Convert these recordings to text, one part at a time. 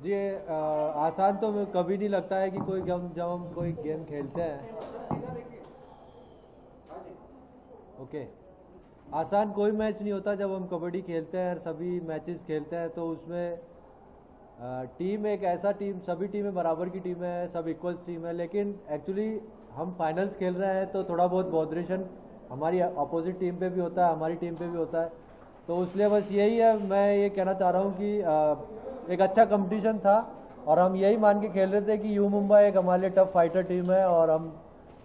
जी आसान तो कभी नहीं लगता है कि कोई जब हम कोई गेम खेलते हैं। ओके। आसान कोई मैच नहीं होता जब हम कबड्डी खेलते हैं और सभी मैचेस खेलते हैं तो उसमें टीम एक ऐसा टीम, सभी टीमें बराबर की टीम है, सब इक्वल टीम है, लेकिन एक्चुअली हम फाइनल्स खेल रहे हैं तो थोड़ा बहुत बॉदरेशन हमारी अपोजिट टीम पे भी होता है, हमारी टीम पे भी होता है। तो इसलिए बस यही है, मैं ये कहना चाह रहा हूँ कि एक अच्छा कंपटीशन था और हम यही मान के खेल रहे थे कि यू मुंबई एक हमारे लिए टफ फाइटर टीम है और हम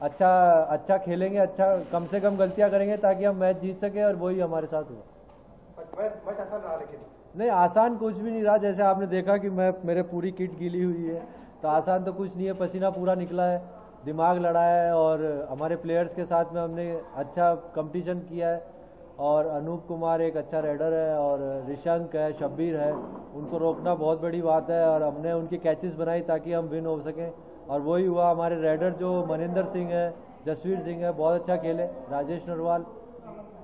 अच्छा अच्छा खेलेंगे, अच्छा कम से कम गलतियां करेंगे ताकि हम मैच जीत सके, और वही हमारे साथ हुआ। मैच आसान रहा लेकिन नहीं, आसान कुछ भी नहीं रहा। जैसे आपने देखा कि मैं मेरे पूरी किट गीली हुई है, तो आसान तो कुछ नहीं है, पसीना पूरा निकला है, दिमाग लड़ाया है और हमारे प्लेयर्स के साथ में हमने अच्छा कंपटीशन किया है। और अनूप कुमार एक अच्छा रेडर है और ऋषंक है, शब्बीर है, उनको रोकना बहुत बड़ी बात है और हमने उनकी कैचेस बनाई ताकि हम विन हो सकें और वही हुआ। हमारे रेडर जो मनिंदर सिंह है, जसवीर सिंह है, बहुत अच्छा खेले, राजेश नरवाल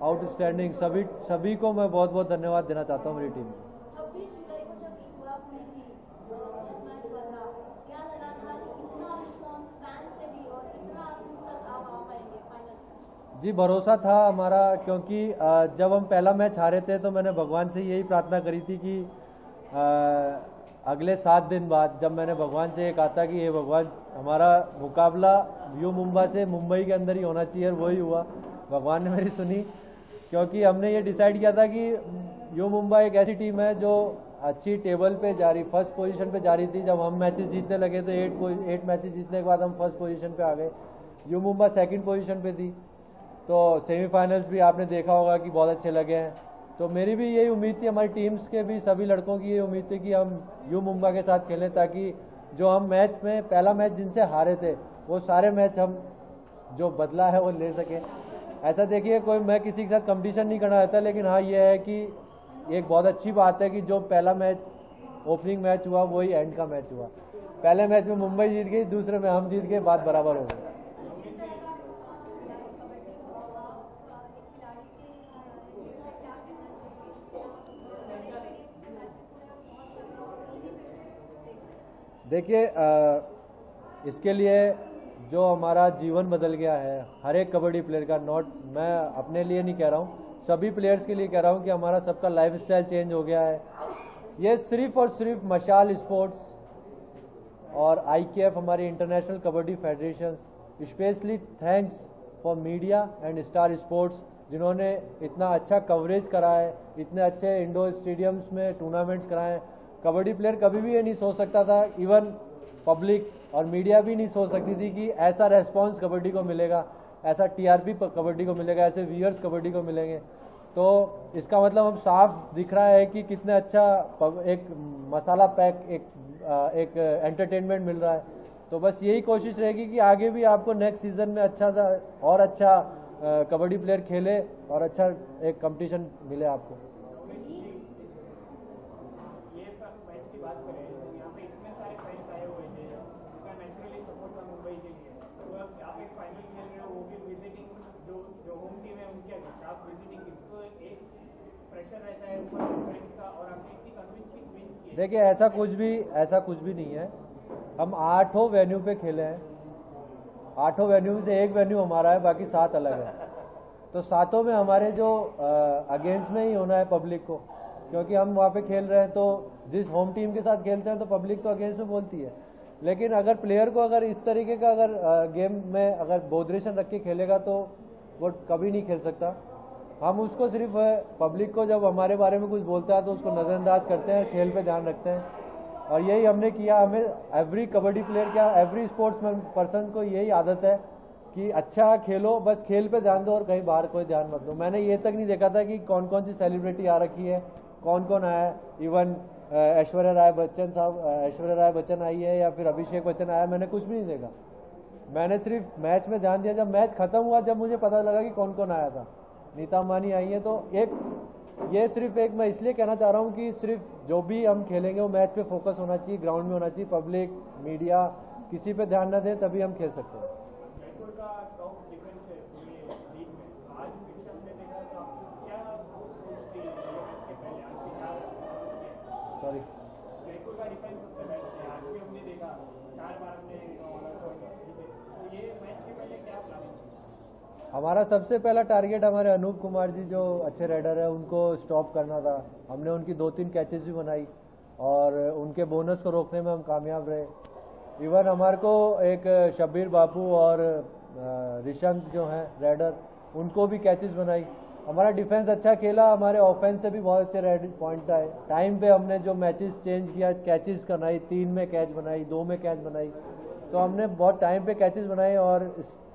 आउटस्टैंडिंग। सभी को मैं बहुत बहुत धन्यवाद देना चाहता हूँ मेरी टीम को। 26 जुलाई को जब शुरुआत हुई थी, फर्स्ट मैच हुआ था, क्या लगा था कि इतना रिस्पॉन्स फैन से भी और इतना दूर तक आप आ पाएंगे फाइनल? जी भरोसा था हमारा, क्योंकि जब हम पहला मैच हारे थे तो मैंने भगवान से यही प्रार्थना करी थी कि अगले 7 दिन बाद जब मैंने भगवान से ये कहा था कि ये भगवान हमारा मुकाबला यू मुंबई से मुंबई के अंदर ही होना चाहिए, और वही हुआ। भगवान ने मेरी सुनी, क्योंकि हमने ये डिसाइड किया था कि यू मुंबई एक ऐसी टीम है जो अच्छी टेबल पे जा रही, फर्स्ट पोजीशन पे जा रही थी। जब हम मैचेस जीतने लगे तो 8 मैचेस जीतने के बाद हम फर्स्ट पोजीशन पे आ गए। यू मुंबई सेकंड पोजीशन पे थी, तो सेमीफाइनल्स भी आपने देखा होगा कि बहुत अच्छे लगे हैं। तो मेरी भी यही उम्मीद थी, हमारी टीम्स के भी सभी लड़कों की ये उम्मीद थी कि हम यू मुंबई के साथ खेलें, ताकि जो हम मैच में पहला मैच जिनसे हारे थे वो सारे मैच हम जो बदला है वो ले सकें। ऐसा देखिए, कोई मैं किसी के साथ कंपटीशन नहीं करना चाहता, लेकिन हाँ ये है कि एक बहुत अच्छी बात है कि जो पहला मैच ओपनिंग मैच हुआ वही एंड का मैच हुआ। पहले मैच में मुंबई जीत गई, दूसरे में हम जीत गए, बात बराबर हो गई। देखिए इसके लिए जो हमारा जीवन बदल गया है हर एक कबड्डी प्लेयर का, नॉट मैं अपने लिए नहीं कह रहा हूँ, सभी प्लेयर्स के लिए कह रहा हूँ कि हमारा सबका लाइफस्टाइल चेंज हो गया है। ये सिर्फ और सिर्फ मशाल स्पोर्ट्स और आईकेएफ, हमारी international kabaddi federation, specially thanks for media and star sports, जिन्होंने इतना अच्छा कवरेज करा है, इतने अच्छे इंडोर स्टेडियम्स में टूर्नामेंट्स कराए हैं। कबड्डी प्लेयर कभी भी ये नहीं सोच सकता था, इवन पब्लिक और मीडिया भी नहीं सोच सकती थी कि ऐसा रेस्पॉन्स कबड्डी को मिलेगा, ऐसा टीआरपी कबड्डी को मिलेगा, ऐसे व्यूअर्स कबड्डी को मिलेंगे। तो इसका मतलब हम साफ दिख रहा है कि कितने अच्छा एक मसाला पैक एक एंटरटेनमेंट मिल रहा है। तो बस यही कोशिश रहेगी कि आगे भी आपको नेक्स्ट सीजन में अच्छा सा और अच्छा कबड्डी प्लेयर खेले और अच्छा एक कंपटीशन मिले आपको। देखिए ऐसा कुछ भी नहीं है। हम 8 वेन्यू पे खेले हैं, 8 वेन्यू में से एक वेन्यू हमारा है, बाकी 7 अलग है। तो 7 में हमारे जो अगेंस्ट में ही होना है पब्लिक को, क्योंकि हम वहाँ पे खेल रहे हैं। तो जिस होम टीम के साथ खेलते हैं तो पब्लिक तो अगेंस्ट में बोलती है, लेकिन अगर प्लेयर को अगर इस तरीके का अगर गेम में अगर बोधरेशन रख के खेलेगा तो वो कभी नहीं खेल सकता। हम उसको सिर्फ पब्लिक को जब हमारे बारे में कुछ बोलता है तो उसको नज़रअंदाज करते हैं, खेल पे ध्यान रखते हैं, और यही हमने किया। हमें एवरी कबड्डी प्लेयर क्या एवरी स्पोर्ट्स पर्सन को यही आदत है कि अच्छा खेलो, बस खेल पे ध्यान दो और कहीं बाहर कोई ध्यान मत दो। मैंने ये तक नहीं देखा था कि कौन कौन सी सेलिब्रिटी आ रखी है, कौन कौन आया है। इवन ऐश्वर्या राय बच्चन आई है या फिर अभिषेक बच्चन आया, मैंने कुछ भी नहीं देखा। मैंने सिर्फ मैच में ध्यान दिया। जब मैच खत्म हुआ, जब मुझे पता लगा कि कौन कौन आया था, नीता अंबानी आई है। तो ये सिर्फ एक मैं इसलिए कहना चाह रहा हूँ कि सिर्फ जो भी हम खेलेंगे वो मैच पे फोकस होना चाहिए, ग्राउंड में होना चाहिए। पब्लिक मीडिया किसी पे ध्यान न दें, तभी हम खेल सकते हैं। सॉरी, हमारा सबसे पहला टारगेट हमारे अनूप कुमार जी जो अच्छे राइडर है उनको स्टॉप करना था। हमने उनकी 2-3 कैचेस भी बनाई और उनके बोनस को रोकने में हम कामयाब रहे। इवन हमारे को एक शब्बीर बापू और ऋषंक जो हैं राइडर उनको भी कैचेस बनाई। हमारा डिफेंस अच्छा खेला, हमारे ऑफेंस से भी बहुत अच्छे राइड पॉइंट आए। टाइम पे हमने जो मैचेस चेंज किया, कैचेस बनाई, 3 में कैच बनाई, 2 में कैच बनाई, तो हमने बहुत टाइम पे कैचेस बनाए और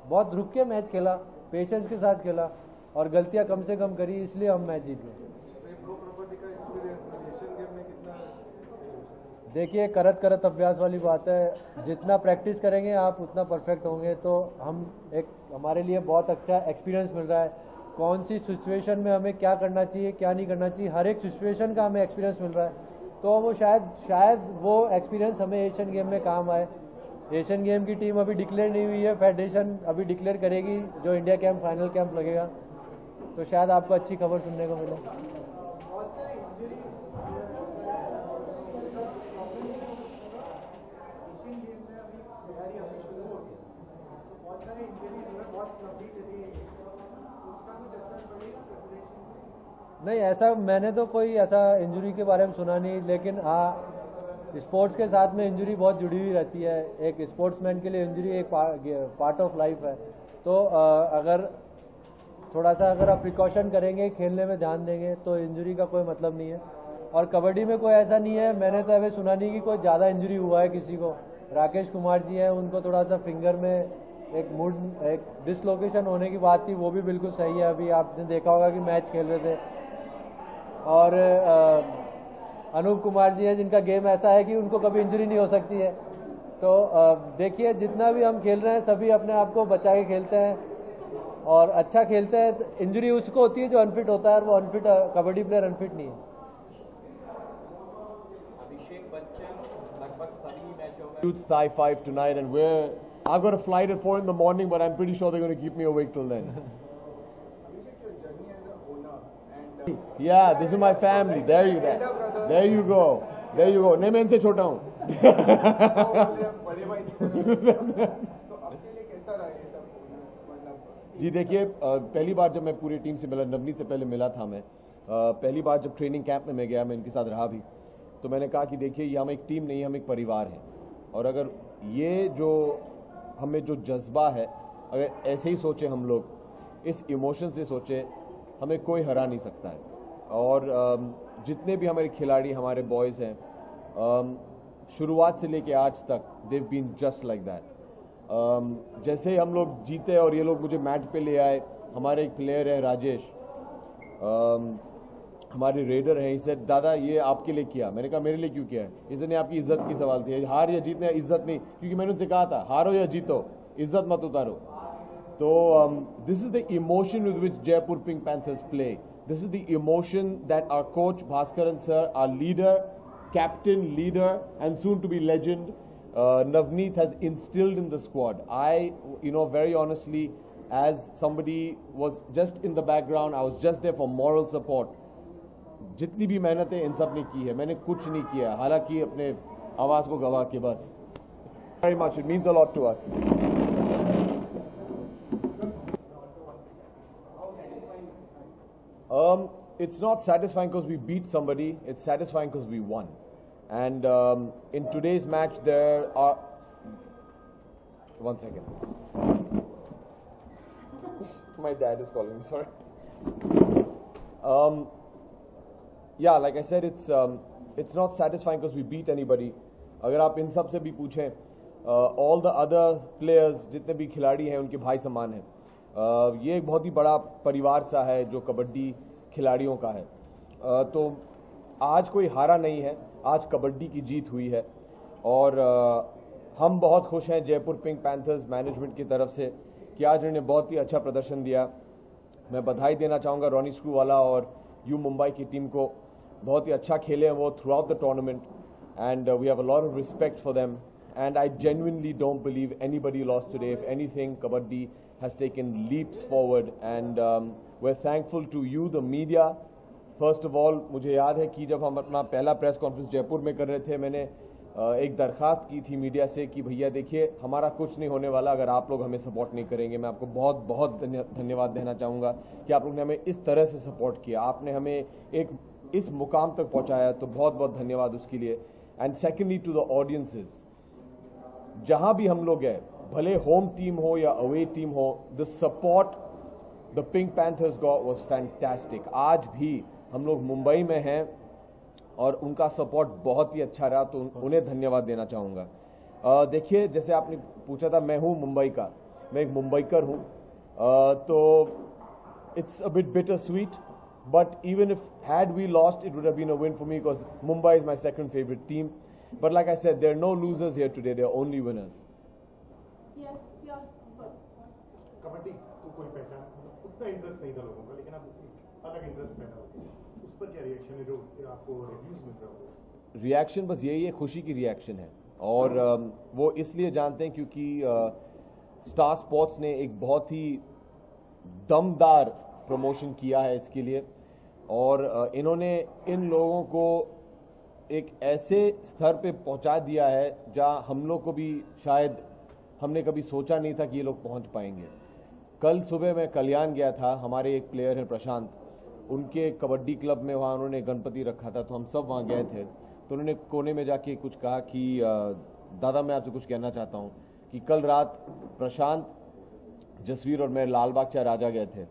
बहुत रुक के मैच खेला, पेशेंस के साथ खेला और गलतियां कम से कम करी, इसलिए हम मैच जीत गए। देखिए करत करत अभ्यास वाली बात है, जितना प्रैक्टिस करेंगे आप उतना परफेक्ट होंगे। तो हम एक हमारे लिए बहुत अच्छा एक्सपीरियंस मिल रहा है, कौन सी सिचुएशन में हमें क्या करना चाहिए क्या नहीं करना चाहिए, हर एक सिचुएशन का हमें एक्सपीरियंस मिल रहा है। तो वो शायद वो एक्सपीरियंस हमें एशियन गेम में काम आए। एशियन गेम की टीम अभी डिक्लेयर नहीं हुई है, फेडरेशन अभी डिक्लेयर करेगी जो इंडिया कैंप फाइनल कैंप लगेगा, तो शायद आपको अच्छी खबर सुनने को मिले। नहीं, ऐसा मैंने तो कोई ऐसा इंजरी के बारे में सुना नहीं, लेकिन हाँ स्पोर्ट्स के साथ में इंजरी बहुत जुड़ी हुई रहती है। एक स्पोर्ट्समैन के लिए इंजरी एक पार्ट ऑफ लाइफ है। तो अगर थोड़ा सा अगर आप प्रिकॉशन करेंगे, खेलने में ध्यान देंगे, तो इंजरी का कोई मतलब नहीं है। और कबड्डी में कोई ऐसा नहीं है, मैंने तो अभी सुना नहीं कि कोई ज़्यादा इंजरी हुआ है किसी को। राकेश कुमार जी हैं, उनको थोड़ा सा फिंगर में एक डिसलोकेशन होने की बात थी, वो भी बिल्कुल सही है। अभी आपने देखा होगा कि मैच खेल रहे थे। और अनूप कुमार जी हैं जिनका गेम ऐसा है कि उनको कभी इंजरी नहीं हो सकती है। तो देखिए जितना भी हम खेल रहे हैं सभी अपने आप को बचा के खेलते हैं और अच्छा खेलते हैं। तो इंजरी उसको होती है जो अनफिट होता है, और वो अनफिट कबड्डी प्लेयर अनफिट नहीं है। Thai 5 tonight, and I've got a flight at 4 in the morning, but I'm pretty sure they're going to keep me awake till then. Yeah, this is my family. There you go. नहीं, मैं इनसे छोटा हूँ। जी देखिए, पहली बार जब मैं पूरी टीम से मिला, नवनीत से पहले मिला था मैं, पहली बार जब ट्रेनिंग कैंप में मैं गया, मैं इनके साथ रहा भी, तो मैंने कहा कि देखिए ये हम एक टीम नहीं, हम एक परिवार हैं। और अगर ये जो हमें जो जज्बा है, अगर ऐसे ही सोचे हम लोग, इस इमोशन से सोचे, हमें कोई हरा नहीं सकता है। और जितने भी हमारे खिलाड़ी, हमारे बॉयज़ हैं, शुरुआत से लेके आज तक they've been just like that. जैसे हम लोग जीते और ये लोग मुझे मैच पे ले आए, हमारे एक प्लेयर है राजेश, हमारे रेडर हैं, इसे दादा ये आपके लिए किया। मैंने कहा मेरे लिए क्यों किया है? इसने आपकी इज्जत की सवाल थी, हार या जीतने इज्जत नहीं, क्योंकि मैंने उनसे कहा था हारो या जीतो इज्जत मत उतारो। तो this is the emotion with which Jaipur Pink Panthers play. This is the emotion that our coach Bhaskaran sir, our leader, captain, leader, and soon to be legend, Navneet has instilled in the squad. Very honestly, as somebody was just in the background, I was just there for moral support. जितनी भी मेहनतें इन सब ने की है, मैंने कुछ नहीं किया, हालांकि अपने आवाज को गवा के बस। Very much, it means a lot to us. It's not satisfying because we beat somebody, it's satisfying because we won. And in today's match there are... One second. My dad is calling me, sorry. Yeah, like I said, it's not satisfying because we beat anybody. अगर आप इन सब से भी पूछें, all the other players, जितने भी खिलाड़ी हैं उनके भाई समान हैं। ये एक बहुत ही बड़ा परिवार सा है जो कबड्डी खिलाड़ियों का है। तो आज कोई हारा नहीं है, आज कबड्डी की जीत हुई है। और हम बहुत खुश हैं जयपुर पिंक पैंथर्स मैनेजमेंट की तरफ से कि आज उन्होंने बहुत ही अच्छा प्रदर्शन दिया। मैं बधाई देना चाहूँगा रॉनी स्क्रूवाला और यू मुंबई की टीम को, बहुत ही अच्छा खेले हैं वो throughout the tournament, and we have a lot of respect for them, and I genuinely don't believe anybody lost today. If anything, kabaddi has taken leaps forward, and we're thankful to you, the media. First of all, मुझे याद है कि जब हम अपना पहला press conference Jaipur में कर रहे थे, मैंने एक दरखास्त की थी मीडिया से कि भैया देखिए हमारा कुछ नहीं होने वाला अगर आप लोग हमें सपोर्ट नहीं करेंगे। मैं आपको बहुत बहुत धन्यवाद देना चाहूँगा कि आप लोग ने हमें इस तरह से सपोर्ट किया, आपने हमें एक इस मुकाम तक पहुँचाया, तो बहुत बहुत धन्यवाद उसके लिए। And secondly to the audiences, जहाँ भी हम लोग गए, भले होम टीम हो या अवे टीम हो, the support the pink panthers got was fantastic. आज भी हम लोग मुंबई में हैं और उनका सपोर्ट बहुत ही अच्छा रहा, तो उन्हें धन्यवाद देना चाहूँगा। देखिए जैसे आपने पूछा था, मैं हूँ मुंबई का, मैं एक मुंबईकर हूँ, तो it's a bit bitter sweet, but even if had we lost it would have been a win for me because Mumbai is my second favourite team. But like I said, there are no losers here today, there are only winners. Kabaddi को कोई पहचान, उतना interest नहीं था लोगों का, लेकिन अब अलग इंटरेस्ट पैदा हो गया, उस पर क्या रिएक्शन है जो आपको रिव्यूज मिल रहा हो? रिएक्शन बस यही है, खुशी की रिएक्शन है, और वो इसलिए जानते हैं क्योंकि स्टार स्पोर्ट्स ने एक बहुत ही दमदार प्रमोशन किया है इसके लिए, और इन्होंने इन लोगों को एक ऐसे स्तर पे पहुंचा दिया है जहां हम लोग को भी शायद हमने कभी सोचा नहीं था कि ये लोग पहुंच पाएंगे। कल सुबह मैं कल्याण गया था, हमारे एक प्लेयर हैं प्रशांत, उनके कबड्डी क्लब में वहाँ उन्होंने गणपति रखा था, तो हम सब वहाँ गए थे। तो उन्होंने कोने में जाके कुछ कहा कि दादा मैं आपसे कुछ कहना चाहता हूँ कि कल रात प्रशांत, जसवीर और मैं लालबाग चाहे राजा गए थे,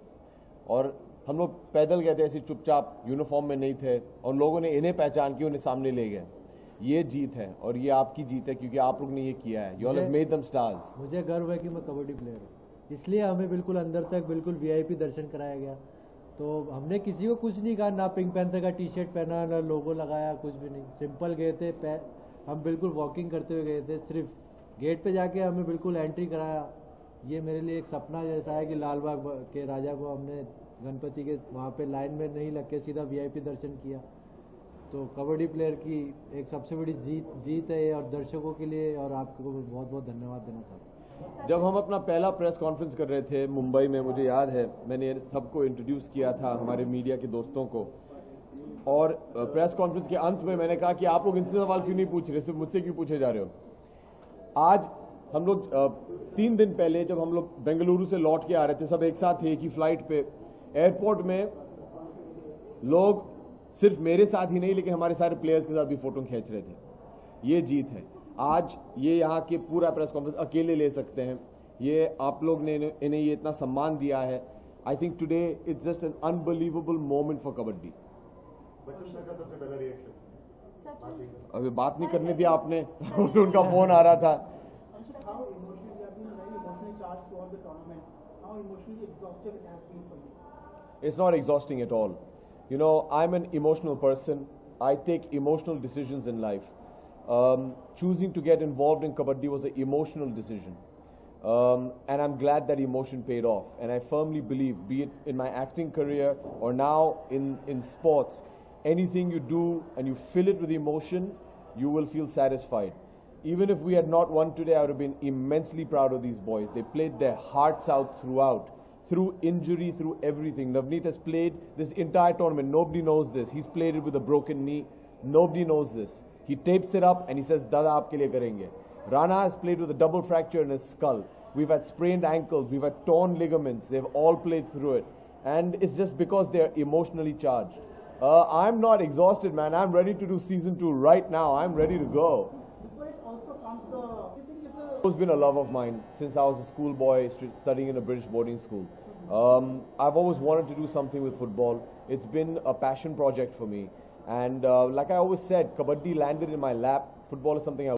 और हम लोग पैदल गए थे, ऐसे चुपचाप, यूनिफॉर्म में नहीं थे, और लोगों ने इन्हें पहचान के उन्हें सामने ले गए। ये जीत है और ये आपकी जीत है क्योंकि आप लोग ने ये किया है। You all have made them stars. मुझे गर्व है कि मैं कबड्डी प्लेयर हूँ, इसलिए हमें बिल्कुल अंदर तक बिल्कुल वीआईपी दर्शन कराया गया। तो हमने किसी को कुछ नहीं कहा, ना पिंक पैंथर का टी शर्ट पहना, ना लोगो लगाया, कुछ भी नहीं, सिंपल गए थे। हम बिल्कुल वॉकिंग करते हुए गए थे, सिर्फ गेट पे जाके हमें बिल्कुल एंट्री कराया। ये मेरे लिए एक सपना जैसा है कि लालबाग के राजा को हमने गणपति के वहाँ पे लाइन में नहीं लग के सीधा वीआईपी दर्शन किया। तो कबड्डी प्लेयर की एक सबसे बड़ी जीत है, और दर्शकों के लिए और आपको बहुत बहुत धन्यवाद देना चाहता हूँ। जब हम अपना पहला प्रेस कॉन्फ्रेंस कर रहे थे मुंबई में, मुझे याद है मैंने सबको इंट्रोड्यूस किया था, हमारे मीडिया के दोस्तों को, और प्रेस कॉन्फ्रेंस के अंत में मैंने कहा कि आप लोग इनसे सवाल क्यों नहीं पूछ रहे, सिर्फ मुझसे क्यों पूछे जा रहे हो। आज हम लोग 3 दिन पहले जब हम लोग बेंगलुरु से लौट के आ रहे थे, सब एक साथ थे एक ही फ्लाइट पे, एयरपोर्ट में लोग सिर्फ मेरे साथ ही नहीं लेकिन हमारे सारे प्लेयर्स के साथ भी फोटो खींच रहे थे। ये जीत है। आज ये यहाँ के पूरा प्रेस कॉन्फ्रेंस अकेले ले सकते हैं, ये आप लोग ने इन्हें ये इतना सम्मान दिया है। I think today it's just an unbelievable moment for kabaddi. Bachchan sir का सबसे पहला रिएक्शन? अभी बात नहीं करने दिया आपने तो उनका फोन आ रहा था। It's not exhausting at all. You know, I'm an emotional person. I take emotional decisions in life. Choosing to get involved in kabaddi was an emotional decision. And I'm glad that emotion paid off. And I firmly believe, be it in my acting career or now in sports, anything you do and you fill it with emotion, you will feel satisfied. Even if we had not won today, I would have been immensely proud of these boys. They played their hearts out throughout. Through injury, through everything. Navneet has played this entire tournament. Nobody knows this. He's played it with a broken knee. Nobody knows this. He tapes it up and he says, Dada, aapke liye karenge. Rana has played with a double fracture in his skull. We've had sprained ankles. We've had torn ligaments. They've all played through it. And it's just because they're emotionally charged. I'm not exhausted, man. I'm ready to do season 2 right now. I'm ready to go. It's been a love of mine since I was a schoolboy studying in a British boarding school. I've always wanted to do something with football. It's been a passion project for me. And like I always said, kabaddi landed in my lap. Football is something I